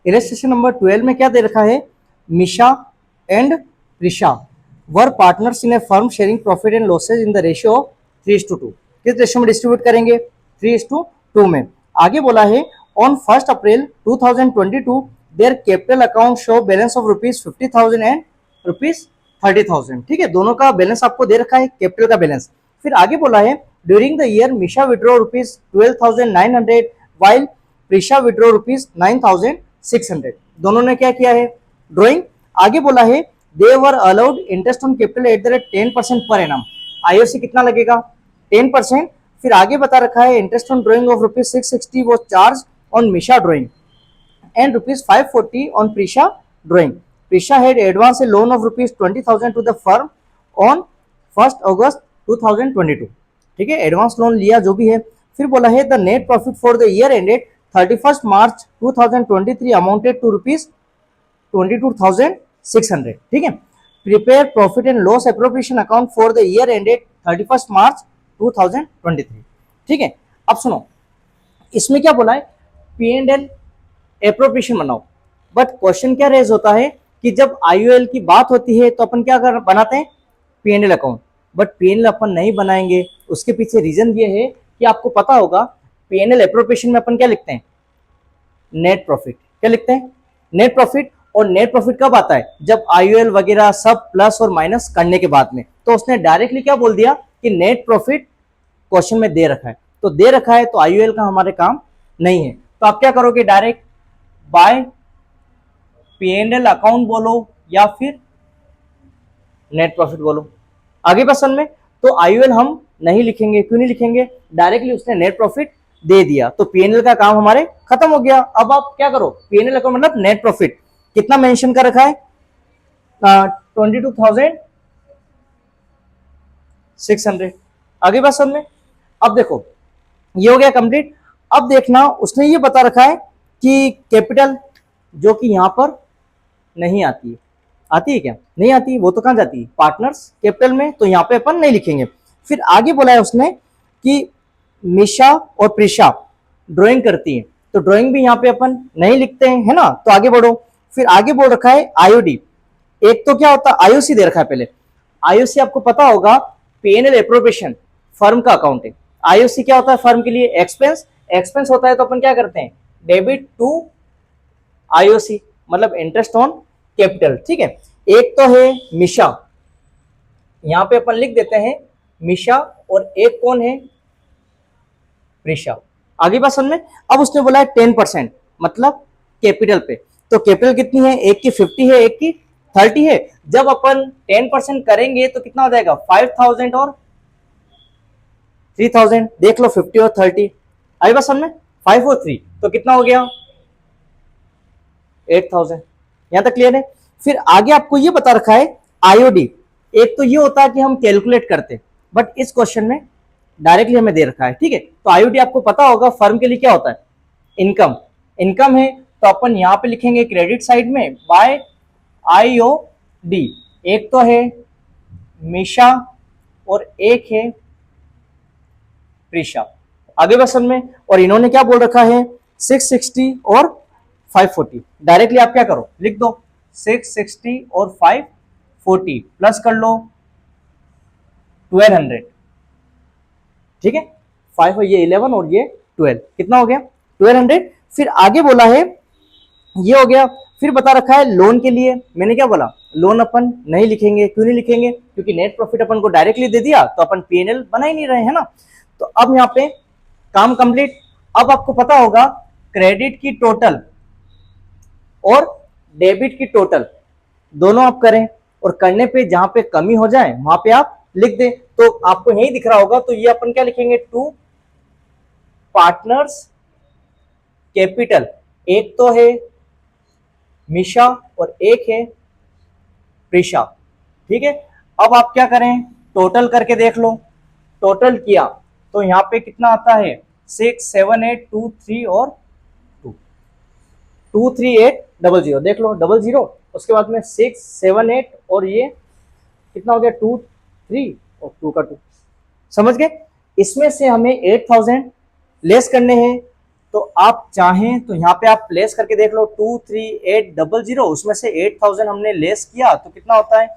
Illustration number 12 में क्या दे रखा है, Misha and Prisha were partners in a firm sharing profit and losses in the ratio of 3:2। किस रेशियो में डिस्ट्रीब्यूट करेंगे, 3:2 में। आगे बोला है on 1 April 2022 their capital account show balance of ₹50,000 and ₹30,000। ठीक है, दोनों का बैलेंस आपको दे रखा है, कैपिटल का बैलेंस। फिर आगे बोला है during the year Misha withdraw ₹12,900 while Prisha withdraw ₹9,600। दोनों ने क्या किया है, ड्रॉइंग। आगे बोला है they were allowed interest on capital at the rate 10% per annum. IOC कितना लगेगा, 10%। फिर आगे बता रखा है interest on drawing of ₹660 was charge on Misha drawing and ₹540 on Prisha drawing. Prisha had advanced a loan of ₹20,000 to the firm on 1 August 2022। ठीक है, advance loan लिया जो भी है। फिर बोला है the net profit for the year ended 31 March 2023 amounted to ₹22,600। ठीक है, prepare profit and loss appropriation account for the year ended 31 March 2023। ठीक है, अब सुनो इसमें क्या बोला है, पी एंड एल एप्रोप्रिएशन बनाओ। बट क्वेश्चन क्या रेज होता है कि जब आईओएल की बात होती है तो अपन क्या बनाते हैं, पीएनएल अकाउंट। बट पीएनएल अपन नहीं बनाएंगे, उसके पीछे रीजन ये है कि आपको पता होगा पीएनएल एप्रोप्रिएशन में अपन क्या लिखते हैं, नेट प्रॉफिट। क्या लिखते हैं, नेट प्रॉफिट। और नेट प्रॉफिट कब आता है, जब आईओएल वगैरह सब प्लस और माइनस करने के बाद में। तो उसने डायरेक्टली क्या बोल दिया कि नेट प्रॉफिट क्वेश्चन में दे रखा है, तो दे रखा है तो आईओएल का हमारे काम नहीं है। तो आप क्या करोगे, डायरेक्ट बाय पीएनएल अकाउंट बोलो या फिर नेट प्रॉफिट बोलो। आगे क्वेश्चन में तो आईओएल हम नहीं लिखेंगे, क्यों नहीं लिखेंगे, डायरेक्टली उसने नेट प्रॉफिट दे दिया तो पीएनएल का काम हमारे खत्म हो गया। अब आप क्या करो, पीएनएल अकाउंट मतलब नेट प्रॉफिट कितना मेंशन कर रखा है, 22,600। आगे क्वेश्चन में अब देखो ये हो गया कंप्लीट। अब देखना उसने ये बता रखा है कि कैपिटल जो कि यहां पर नहीं आती है, आती है क्या, नहीं आती, वो तो कहां जाती है, पार्टनर्स कैपिटल में, तो यहां पे अपन नहीं लिखेंगे। फिर आगे बोला है उसने कि मिशा और प्रिशा ड्राइंग करती है, तो ड्राइंग भी यहां पे अपन नहीं लिखते हैं, है ना। तो आगे बढ़ो, फिर आगे बोल रखा है आईओडी। एक तो क्या होता है, आईओसी दे रखा है पहले। आईओसी आपको पता होगा पीएनएल एप्रोप्रिएशन फर्म का अकाउंट है। आईओसी क्या होता है फर्म के लिए, एक्सपेंस। एक्सपेंस होता है तो अपन क्या करते हैं, डेबिट टू आईओसी, मतलब इंटरेस्ट ऑन कैपिटल। ठीक है, एक तो है मिशा, यहां पे अपन लिख देते हैं मिशा, और एक कौन है, प्रिशा। आगे बात समझ में। अब उसने बोला है 10%, मतलब कैपिटल पे। तो कैपिटल कितनी है, एक की 50 है, एक की 30 है। जब अपन 10% करेंगे तो कितना हो जाएगा, 5,000 और 3,000। देख लो 50 और 30। आगे बात समझ में, 5 और 3 तो कितना हो गया, 8,000। यहां तक क्लियर है। फिर आगे आपको ये बता रखा है आईओडी। एक तो ये होता है कि हम कैलकुलेट करते, बट इस क्वेश्चन में डायरेक्टली हमें दे रखा है। ठीक है, तो आईओडी आपको पता होगा फर्म के लिए क्या होता है, इनकम। इनकम है तो अपन यहां पे लिखेंगे क्रेडिट साइड में बाय आईओडी। एक तो है मिशा और एक है प्रिशा। आगे क्वेश्चन में, और इन्होंने क्या बोल रखा है, 660 और 540। डायरेक्टली आप क्या करो, लिख दो 660 और 540 प्लस कर लो 1200। ठीक है, 5 और ये 11 और ये 12, कितना हो गया 1200। फिर आगे बोला है ये हो गया। फिर बता रखा है लोन के लिए, मैंने क्या बोला, लोन अपन नहीं लिखेंगे, क्यों नहीं लिखेंगे, क्योंकि नेट प्रॉफिट अपन को डायरेक्टली दे दिया तो अपन पीएनएल बना ही नहीं रहे, है ना। तो अब यहाँ पे काम कंप्लीट। अब आपको पता होगा क्रेडिट की टोटल और डेबिट की टोटल दोनों आप करें, और करने पे जहां पे कमी हो जाए वहां पे आप लिख दें। तो आपको यही दिख रहा होगा, तो ये अपन क्या लिखेंगे, टू पार्टनर्स कैपिटल। एक तो है मिशा और एक है प्रिशा। ठीक है, अब आप क्या करें, टोटल करके देख लो। टोटल किया तो यहाँ पे कितना आता है, 6, 7, 8, 2, 3 और 2, 2, 3, 8, 0, देख लो 00। उसके बाद में 6, 7, 8 और ये कितना हो गया, 2, 3 और 2 का 2। समझ गए। इसमें से हमें 8,000 लेस करने हैं तो आप चाहें तो यहाँ पे आप प्लेस करके देख लो 23800, उसमें से 8000 हमने लेस किया तो कितना होता है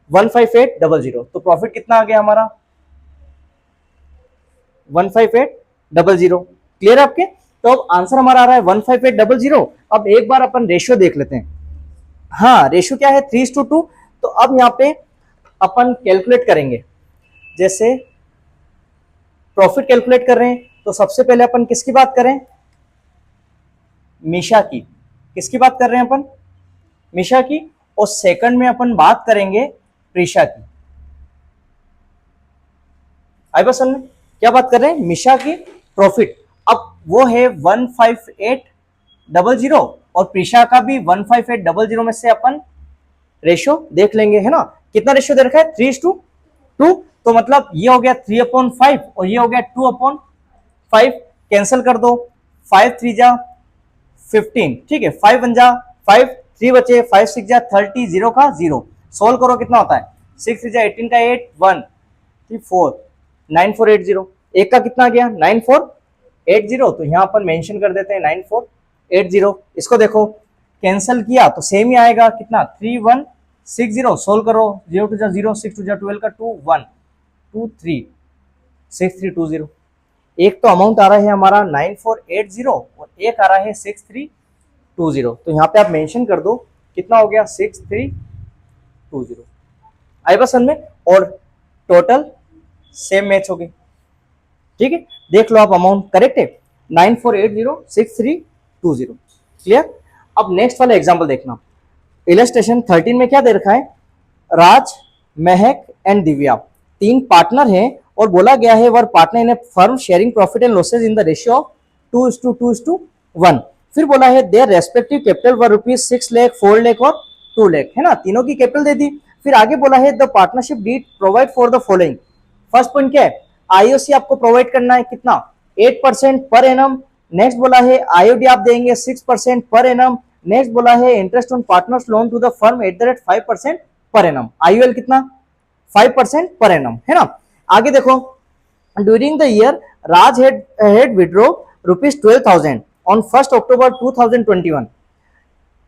15800। तो प्रॉफिट कितना आ गया हमारा 15800। क्लियर है आपके? तो अब आंसर हमारा आ रहा है 15800। अब एक बार अपन रेशियो देख लेते हैं। हाँ, रेशियो क्या है 3:2। तो अब यहाँ पे अपन कैलकुलेट करेंगे। जैसे प्रॉफिट कैलकुलेट कर रहे हैं तो सबसे पहले अपन किसकी बात करें, मीशा की। किसकी बात कर रहे हैं अपन, मीशा की। और सेकंड में अपन बात करेंगे प्रीशा की। आई बस में क्या बात कर रहे हैं, मीशा की प्रॉफिट। अब वो है 15800 और प्रीशा का भी 15800 में से अपन रेशियो देख लेंगे, है ना। कितना रेशियो दे रखा है 3:2। तो मतलब ये हो गया 3/5 और ये हो गया 2/5। कैंसिल कर दो, 5 3 जा 15, ठीक है, 5 1 जा 5, 3 बचे, 5 6 जा 30, 0 का 0। सोल्व करो कितना होता है, 6 3 जा 18 का 8, 1 3 4 9480। एक का कितना गया 9480। तो यहां अपन मेंशन कर देते हैं 9480। इसको देखो कैंसिल किया तो सेम ही आएगा, कितना 3160। सोल्व करो, 0 2 जा 0, 6 2 जा 12 का 2 1 2 3 6320। एक तो अमाउंट आ रहा है हमारा 9480 और एक आ रहा है 6320। तो यहाँ पे आप मेंशन कर दो कितना हो गया 6320। आई बस में, और टोटल सेम मैच हो गई। ठीक है, देख लो आप अमाउंट करेक्ट है 94806320। क्लियर। अब नेक्स्ट वाला एग्जांपल देखना। इलस्ट्रेशन 13 में क्या दे रखा है, राज, महक एंड दिव्या तीन पार्टनर हैं और बोला गया है were partner in a firm sharing profit and losses in the ratio of 2:2:1। फिर बोला है their respective capital were ₹6 lakh, 4 lakh और 2 लाख, है ना, तीनों की कैपिटल दे दी। फिर आगे बोला है the partnership deed provide for the following. First point क्या है, आईओसी आपको प्रोवाइड करना है कितना 8% पर एनम। नेक्स्ट बोला है आईओडी आप देंगे 6% पर एनम। नेक्स्ट बोला है interest on partners loan to the firm @5% पर एनम। आईओएल कितना 5% पर एनम, है ना। आगे देखो during the year Raj had withdraw ₹12,000 on 1st October 2021।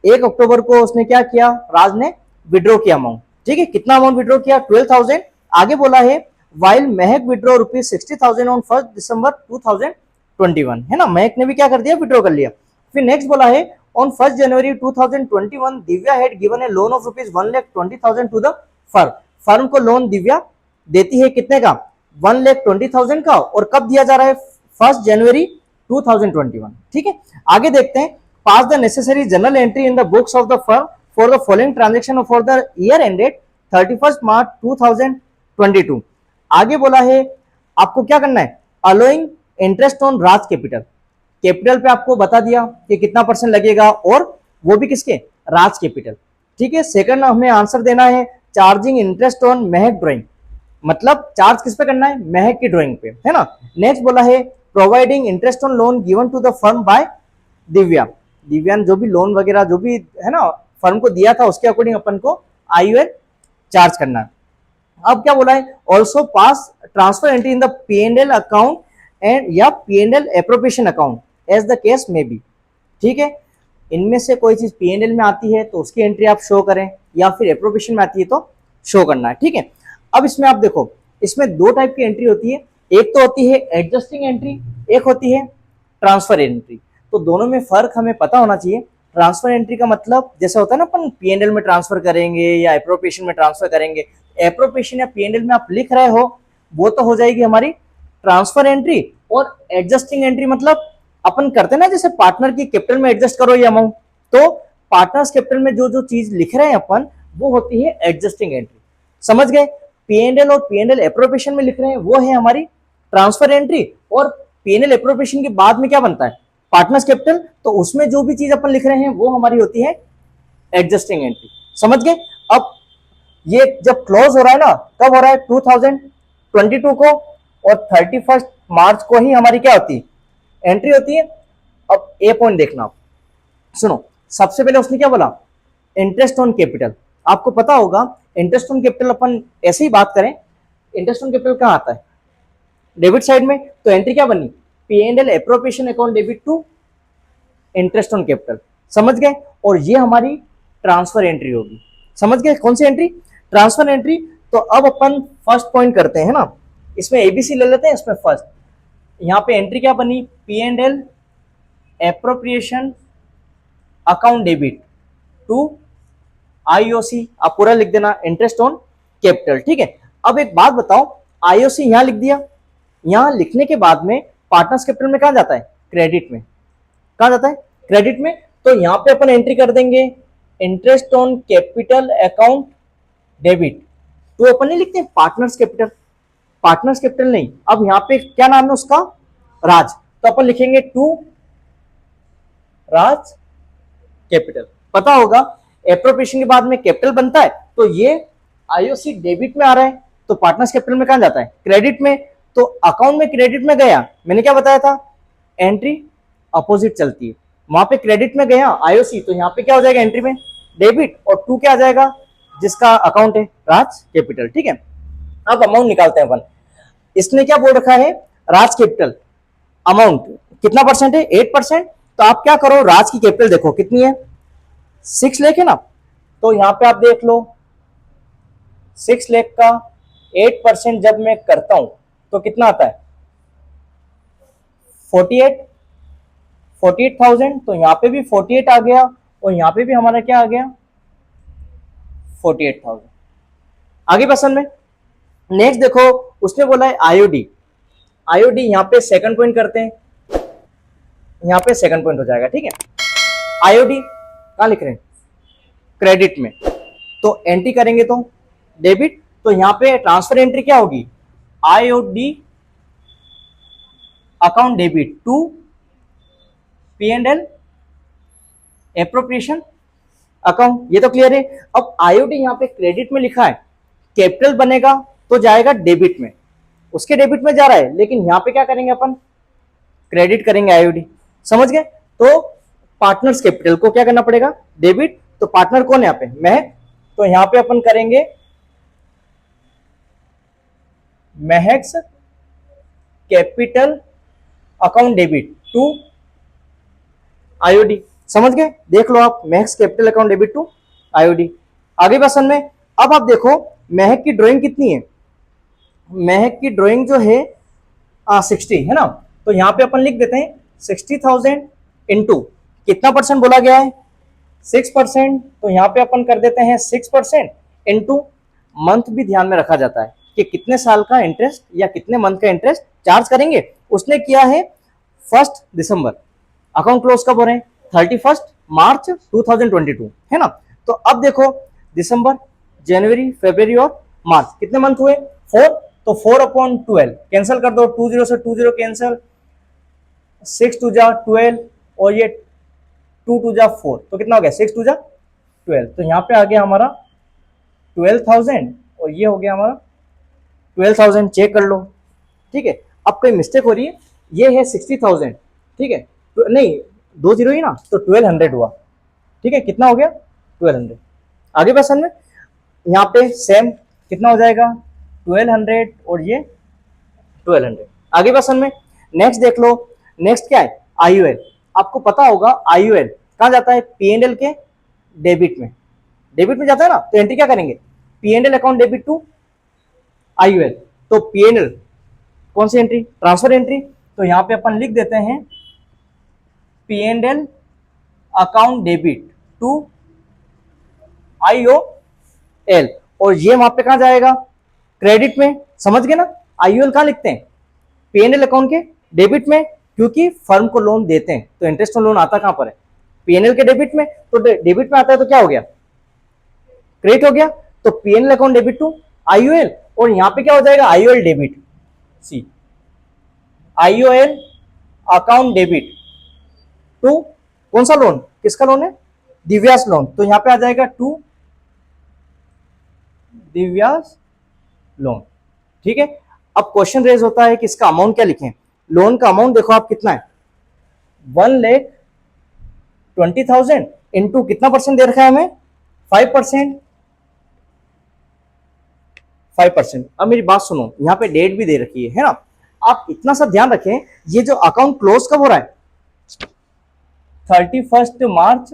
1 अक्टूबर को उसने क्या किया, राज ने विड्रॉ किया अमाउंट, ठीक है, कितना अमाउंट विड्रॉ किया 12,000। आगे बोला है while Mahak withdraw ₹60,000 on 1st December 2021, है ना, महक ने भी क्या कर दिया विड्रॉ कर लिया। फिर नेक्स्ट बोला है on 1st January 2021 Divya had given a loan of ₹1,20,000 to the firm। Firm को लोन दिव्या देती है कितने का 1,20,000 का, और कब दिया जा रहा है 1st January 2021। ठीक है, आगे देखते हैं pass the necessary journal entry in the books of the firm for the following transaction for the year ended 31st March 2022। आगे बोला है आपको क्या करना है, allowing interest on Raj capital. Capital पे आपको बता दिया कि कितना % लगेगा, और वो भी किसके, राज कैपिटल। ठीक है, सेकंड हमें आंसर देना है charging interest on Mahak drawing, मतलब चार्ज किस पे करना है, महक की ड्राइंग पे, है ना। नेक्स्ट बोला है providing interest on loan given to the firm by Divya. Divya ने जो भी लोन वगैरह जो भी है ना फर्म को दिया था उसके अकॉर्डिंग अपन को आईओएल चार्ज करना है। अब क्या बोला है, also pass transfer entry in the P&L account and या P&L appropriation account as the case may be. ठीक है, इनमें से कोई चीज P&L में आती है तो उसकी एंट्री आप शो करें, या फिर एप्रोप्रिएशन में आती है तो शो करना है। ठीक है, अब इसमें आप देखो इसमें दो टाइप की एंट्री होती है, एक तो होती है एडजस्टिंग एंट्री, एक होती है ट्रांसफर एंट्री। तो दोनों में फर्क हमें पता होना चाहिए। ट्रांसफर एंट्री का मतलब जैसे होता है ना अपन P&L में ट्रांसफर करेंगे या एप्रोप्रिएशन में ट्रांसफर करेंगे, एप्रोप्रिएशन या P&L में आप लिख रहे हो वो तो हो जाएगी हमारी ट्रांसफर एंट्री। और एडजस्टिंग एंट्री मतलब अपन करते हैं ना जैसे पार्टनर की कैपिटल में एडजस्ट करो ये अमाउंट, तो पार्टनर्स कैपिटल में जो जो चीज लिख रहे हैं अपन वो होती है एडजस्टिंग एंट्री। समझ गए, P&L और P&L एप्रोप्रिएशन में लिख रहे हैं वो है हमारी ट्रांसफर एंट्री, और P&L एप्रोप्रिएशन के बाद में क्या बनता है पार्टनर्स कैपिटल, तो उसमें जो भी चीज अपन लिख रहे हैं वो हमारी होती है एडजस्टिंग एंट्री। समझ गए। अब ये जब क्लोज हो रहा है ना कब हो रहा है 2022 को, और 31st मार्च को ही हमारी क्या होती है एंट्री होती है। अब ए पॉइंट देखना आप, सुनो सबसे पहले उसने क्या बोला इंटरेस्ट ऑन कैपिटल। आपको पता होगा इंटरेस्ट ऑन कैपिटल अपन ऐसे ही बात करें, इंटरेस्ट ऑन कैपिटल कहाँ आता है, डेबिट साइड में, तो एंट्री क्या बनी, P and L appropriation account debit to interest on capital, समझ गए। और ये हमारी ट्रांसफर एंट्री होगी, समझ गए कौन सी एंट्री, ट्रांसफर एंट्री। तो अब अपन फर्स्ट पॉइंट करते हैं ना, इसमें एबीसी ले लेते हैं, इसमें फर्स्ट यहाँ पे एंट्री क्या बनी, P and L appropriation account debit to IOC, आप पूरा लिख देना, इंटरेस्ट ऑन कैपिटल, ठीक है। अब एक बात बताओ, आईओसी यहां लिख दिया, यहां लिखने के बाद में पार्टनर्स कैपिटल में कहां जाता है, क्रेडिट में, कहां जाता है, क्रेडिट में। तो यहां पे अपन एंट्री कर देंगे interest on capital account debit, तो अपन नहीं लिखते पार्टनर्स कैपिटल, पार्टनर्स कैपिटल नहीं, अब यहां पे क्या नाम है उसका, राज, तो अपन लिखेंगे टू राज कैपिटल। पता होगा एप्रोप्रिएशन के बाद में कैपिटल बनता है, तो ये आईओसी डेबिट में आ रहा है, तो पार्टनर्स कैपिटल में कहां जाता है, क्रेडिट में। तो अकाउंट में क्रेडिट में गया, मैंने क्या बताया था, एंट्री अपोजिट चलती है, वहां पे क्रेडिट में गया आईओसी, तो यहाँ पे क्या हो जाएगा एंट्री में डेबिट, और टू क्या आ जाएगा, जिसका अकाउंट है राज कैपिटल, ठीक है। अब अमाउंट निकालते हैं अपन, इसने क्या बोल रखा है, राज कैपिटल अमाउंट कितना परसेंट है, 8%। तो आप क्या करो, राज की कैपिटल देखो कितनी है, 6 लाख है ना, तो यहां पे आप देख लो 6 लाख का 8% जब मैं करता हूं तो कितना आता है, 48,000। तो यहां पे भी 48 आ गया, और यहां पे भी हमारा क्या आ गया, 48,000। आगे पसंद में नेक्स्ट देखो, उसने बोला है आईओडी, आईओडी यहां पे सेकंड पॉइंट करते हैं, यहां पे सेकंड पॉइंट हो जाएगा, ठीक है। आईओडी कहां लिख रहे हैं, क्रेडिट में, तो एंट्री करेंगे तो डेबिट, तो यहां पे ट्रांसफर एंट्री क्या होगी, IOD account debit to P and L appropriation account, ये तो क्लियर है। अब आईओडी यहां पे क्रेडिट में लिखा है, कैपिटल बनेगा तो जाएगा डेबिट में, उसके डेबिट में जा रहा है, लेकिन यहां पे क्या करेंगे अपन, क्रेडिट करेंगे आईओडी, समझ गए। तो पार्टनर्स कैपिटल को क्या करना पड़ेगा, डेबिट, तो पार्टनर कौन है यहाँ पे, महक, तो यहां पे अपन करेंगे Mahak's capital account debit to IOD, समझ गए, देख लो आप, Mahak's capital account debit to IOD. आगे क्वेश्चन में, अब आप देखो महक की ड्राइंग कितनी है, महक की ड्राइंग जो है 60 है ना, तो यहां पे अपन लिख देते हैं 60,000 इंटू कितना परसेंट बोला गया है, 6%, तो यहां पे अपन कर देते हैं 6% इंटू मंथ भी ध्यान में रखा जाता है कि कितने साल का इंटरेस्ट या कितने मंथ का इंटरेस्ट चार्ज करेंगे। उसने किया है 1 दिसंबर, अकाउंट क्लोज कब हो रहे हैं, 31 मार्च 2022 है ना। तो अब देखो दिसंबर, जनवरी, फरवरी और मार्च, कितने मंथ हुए, 4, तो 4/12 कैंसिल कर दो, 20 से 20 कैंसिल, 6 2 जा 12, और ये 2 2 जा 4, तो कितना हो गया, 6 2 जा 12, तो यहाँ पे आ गया हमारा 12,000, और ये हो गया हमारा 12,000, चेक कर लो, ठीक है। अब कोई मिस्टेक हो रही है, ये है 60,000, ठीक है, तो नहीं 2 0 ही ना, तो 1200 हुआ, ठीक है, कितना हो गया 1200। आगे क्वेश्चन में यहाँ पे सेम कितना हो जाएगा 1200, और ये 1200। आगे क्वेश्चन में नेक्स्ट देख लो, नेक्स्ट क्या है, आईयूएल, आपको पता होगा आईयूएल कहां जाता है, पीएनएल के डेबिट में, डेबिट में जाता है ना, तो एंट्री क्या करेंगे, पीएनएल अकाउंट डेबिट टू आईयूएल, तो पीएनएल कौन सी एंट्री, ट्रांसफर एंट्री, तो यहां पे अपन लिख देते हैं PNL account debit to IOL, और ये वहां पे कहां जाएगा, क्रेडिट में, समझ गए ना। आईओएल कहां लिखते हैं, पीएनएल अकाउंट के डेबिट में, क्योंकि फर्म को लोन देते हैं तो इंटरेस्ट ऑन लोन आता कहां पर है, पीएनएल के डेबिट में, तो डेबिट में आता है तो क्या हो गया, क्रेडिट हो गया, तो PNL account debit to IOL, और यहां पे क्या हो जाएगा, IOL debit, see IOL account debit to कौन सा लोन, किसका लोन है, दिव्यास लोन, तो यहां पे आ जाएगा टू दिव्यास लोन, ठीक है। अब क्वेश्चन रेज होता है कि इसका अमाउंट क्या लिखें, लोन का अमाउंट देखो आप कितना है, 1,20,000 इंटू कितना परसेंट दे रखा है हमें, 5%, 5%। अब मेरी बात सुनो, यहां पे डेट भी दे रखी है ना, आप इतना सा ध्यान रखें, ये जो अकाउंट क्लोज कब हो रहा है, 31 मार्च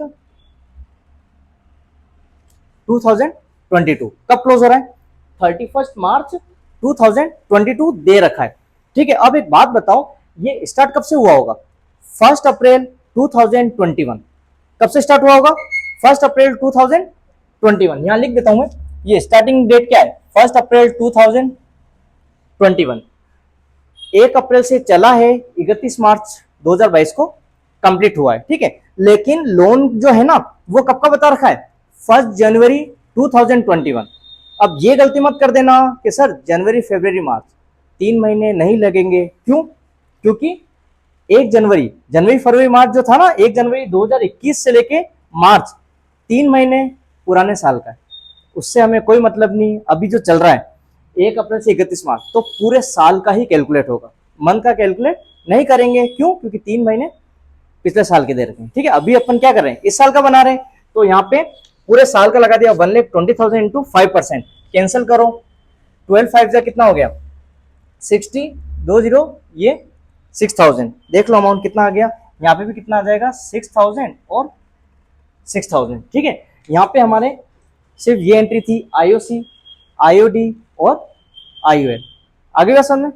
2022। कब क्लोज हो रहा है, 31 मार्च 2022 दे रखा है। ठीक है, अब एक बात बताओ, ये स्टार्ट कब से हुआ होगा, 1 अप्रैल 2021। कब से स्टार्ट हुआ होगा, 1 अप्रैल 2021। यहां लिख देता हूं मैं, ये स्टार्टिंग डेट क्या है, 1 अप्रैल 2021। 1 अप्रैल से चला है, 31 मार्च 2022 को कंप्लीट हुआ है। ठीक है, लेकिन लोन जो है ना वो कब का बता रखा है, 1 जनवरी 2021। अब ये गलती मत कर देना कि सर जनवरी फरवरी मार्च 3 महीने नहीं लगेंगे। क्यों, क्योंकि 1 जनवरी जनवरी फरवरी मार्च जो था ना, 1 जनवरी 2021 से लेके मार्च 3 महीने पुराने साल का है, उससे हमें कोई मतलब नहीं। अभी जो चल रहा है 1 अप्रैल से 31 मार्च, तो पूरे साल का ही कैलकुलेट होगा, मंथ का कैलकुलेट नहीं करेंगे। क्यों, क्योंकि 3 महीने पिछले साल के दे रखे हैं। ठीक है, अभी अपन क्या कर रहे हैं, इस साल का बना रहे हैं, तो यहाँ पे पूरे साल का लगा दिया 1,20,000 इंटू 5%। कैंसिल करो, 12 5 जा कितना हो गया, 60, 20, ये 6,000। देख लो अमाउंट कितना आ गया, यहाँ पे भी कितना आ जाएगा, 6,000 और 6,000। ठीक है, यहाँ पे हमारे सिर्फ ये एंट्री थी, आईओसी, आईओडी और आईओएल। आगे का समझ में।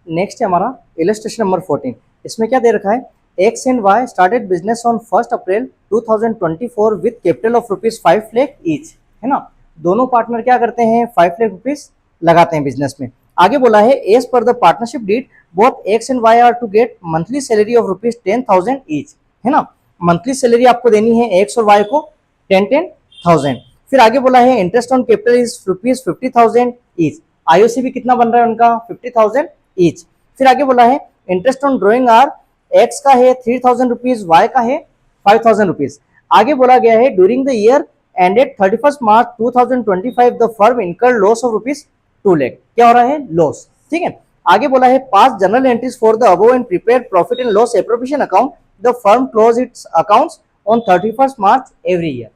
नेक्स्ट है हमारा इलस्ट्रेशन नंबर 14। इसमें क्या दे रखा है, X and Y started business on 1 April 2024 with capital of ₹5 lakh each. है ना, दोनों पार्टनर क्या करते हैं, 5 लाख रुपीज लगाते हैं बिजनेस में। आगे बोला है as per the partnership deed both X and Y are to get monthly salary of ₹10,000 each. है ना, मंथली सैलरी आपको देनी है एक्स और वाई को 10,000। फिर आगे बोला है interest on capital is ₹50,000 each. IOC भी कितना बन रहा है उनका, 50,000 ईच। फिर आगे बोला है interest on drawing are, X का है 3,000 रुपीज, वाई का है 5,000 रुपीज। आगे बोला गया है during the year ended 31 March 2025 the firm incurred loss of ₹2 lakh. क्या हो रहा है, लॉस। ठीक है, आगे बोला है pass journal entries for the above and prepare profit and loss appropriation account, the firm close its accounts on 31 March every year.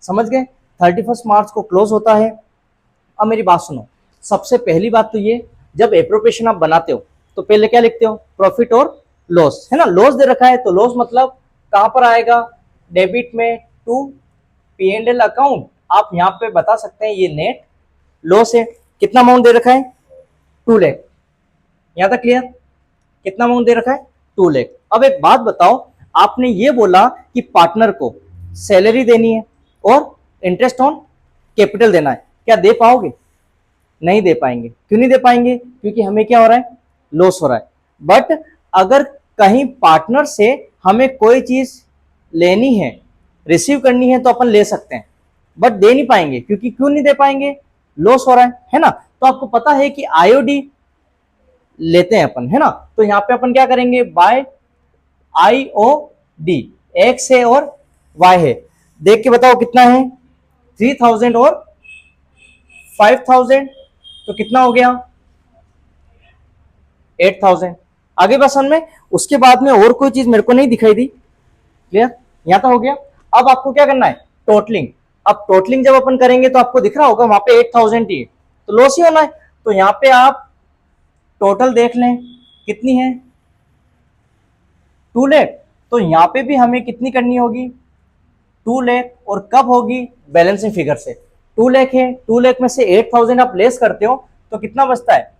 समझ गए, 31 मार्च को क्लोज होता है। अब मेरी बात सुनो, सबसे पहली बात तो ये, जब एप्रोप्रिएशन आप बनाते हो तो पहले क्या लिखते हो, प्रॉफिट और लॉस। है ना, लॉस दे रखा है तो लॉस मतलब कहां पर आएगा, डेबिट में टू P&L अकाउंट। आप यहां पे बता सकते हैं ये नेट लॉस है। कितना अमाउंट दे रखा है, 2 लाख। यहां तक क्लियर, कितना अमाउंट दे रखा है, 2 लाख। अब एक बात बताओ, आपने ये बोला कि पार्टनर को सैलरी देनी है और इंटरेस्ट ऑन कैपिटल देना है, क्या दे पाओगे, नहीं दे पाएंगे। क्यों नहीं दे पाएंगे, क्योंकि हमें क्या हो रहा है, लॉस हो रहा है। बट अगर कहीं पार्टनर से हमें कोई चीज लेनी है, रिसीव करनी है, तो अपन ले सकते हैं, बट दे नहीं पाएंगे। क्योंकि क्यों नहीं दे पाएंगे, लॉस हो रहा है ना। तो आपको पता है कि आईओडी लेते हैं अपन, है ना, तो यहां पे अपन क्या करेंगे, बाय आईओडी, एक्स है और वाई है। देख के बताओ कितना है, 3,000 और 5,000, तो कितना हो गया, 8,000। आगे बस में उसके बाद में और कोई चीज मेरे को नहीं दिखाई दी। क्लियर, यहां तक हो गया। अब आपको क्या करना है, टोटलिंग। अब टोटलिंग जब अपन करेंगे तो आपको दिख रहा होगा वहां पे 8,000 ही है, तो लॉस ही होना है। तो यहां पे आप टोटल देख लें कितनी है, 2 लाख। तो यहां पे भी हमें कितनी करनी होगी, 2 लाख। और कब होगी, बैलेंसिंग फिगर से। 2 लाख है, 2 लाख में से 8,000 आप लेस करते हो तो कितना बचता है,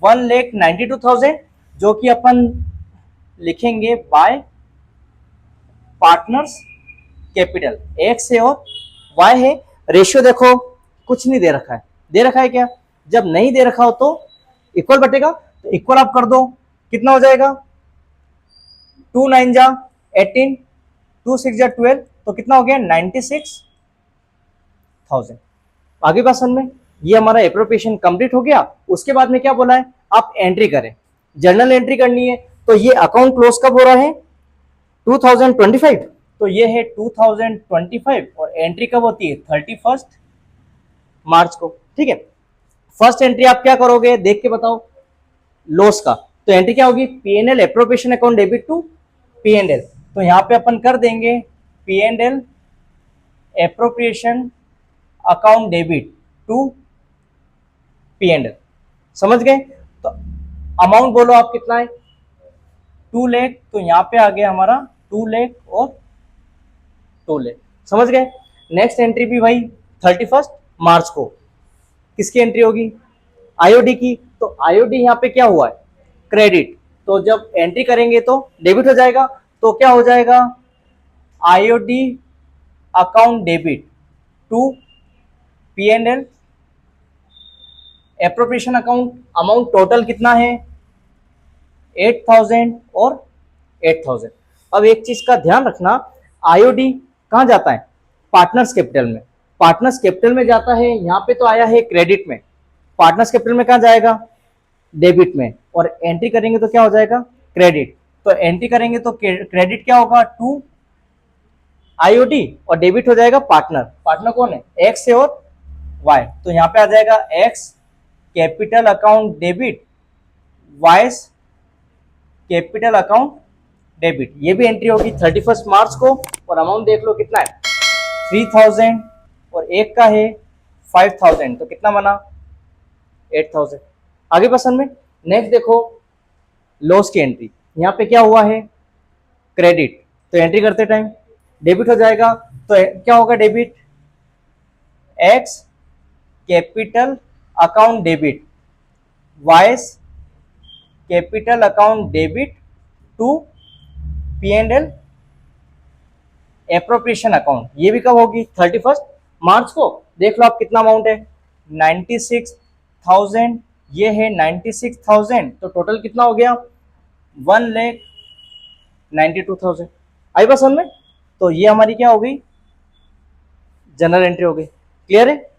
1,92,000, जो कि अपन लिखेंगे बाय पार्टनर्स कैपिटल। एक्स है और वाई है। रेशियो देखो कुछ नहीं दे रखा है, दे रखा है क्या, जब नहीं दे रखा हो तो इक्वल बटेगा, तो इक्वल आप कर दो, कितना हो जाएगा, 2 9 जा 18, 2 6 जा 12, तो कितना हो गया, 96,000। आगे बात समझ में, ये हमारा एप्रोप्रिएशन कंप्लीट हो गया। उसके बाद में क्या बोला है, आप एंट्री करें, जर्नल एंट्री करनी है। तो ये अकाउंट क्लोज कब हो रहा है, 2025, तो ये है 2025, और एंट्री कब होती है, 31 मार्च को। ठीक है, फर्स्ट एंट्री आप क्या करोगे, देख के बताओ, लॉस का। तो एंट्री क्या होगी, P&L appropriation account debit to P&L। तो यहां पे अपन कर देंगे P&L appropriation account debit to P&L। समझ गए। तो अमाउंट बोलो आप कितना है, 2 लाख, तो यहाँ पे आ गया हमारा 2 लाख और 2 लाख, समझ गए। नेक्स्ट एंट्री भी भाई 31 मार्च को किसकी एंट्री होगी, आईओडी की। तो आईओडी यहाँ पे क्या हुआ है, क्रेडिट, तो जब एंट्री करेंगे तो डेबिट हो जाएगा, तो क्या हो जाएगा, IOD account debit to P&L appropriation account, amount total कितना है 8,000 और 8,000। अब एक चीज का ध्यान रखना, आईओडी कहां जाता है, पार्टनर्स कैपिटल में, पार्टनर्स कैपिटल में जाता है, यहाँ पे तो आया है क्रेडिट में, पार्टनर्स कैपिटल में कहां जाएगा, डेबिट में, और एंट्री करेंगे तो क्या हो जाएगा, क्रेडिट। तो एंट्री करेंगे तो क्रेडिट क्या होगा, टू आईओडी, और डेबिट हो जाएगा पार्टनर, पार्टनर कौन है, एक्स है और वाई, तो यहाँ पे आ जाएगा x capital account debit, Y's capital account debit. ये भी एंट्री होगी 31 मार्च को, और अमाउंट देख लो कितना है 3,000 और एक का है 5,000, तो कितना बना 8,000। आगे पसंद में नेक्स्ट देखो लॉस की एंट्री, यहाँ पे क्या हुआ है क्रेडिट, तो एंट्री करते टाइम डेबिट हो जाएगा, तो क्या होगा debit, X capital account debit, Y's capital account debit to P&L appropriation account. ये भी कब होगी 31 मार्च को। देख लो आप कितना अमाउंट है 96,000, ये है 96,000, तो टोटल कितना हो गया 1,92,000। आई बात समझ में, तो ये हमारी क्या हो गई जनरल एंट्री हो गई, क्लियर है।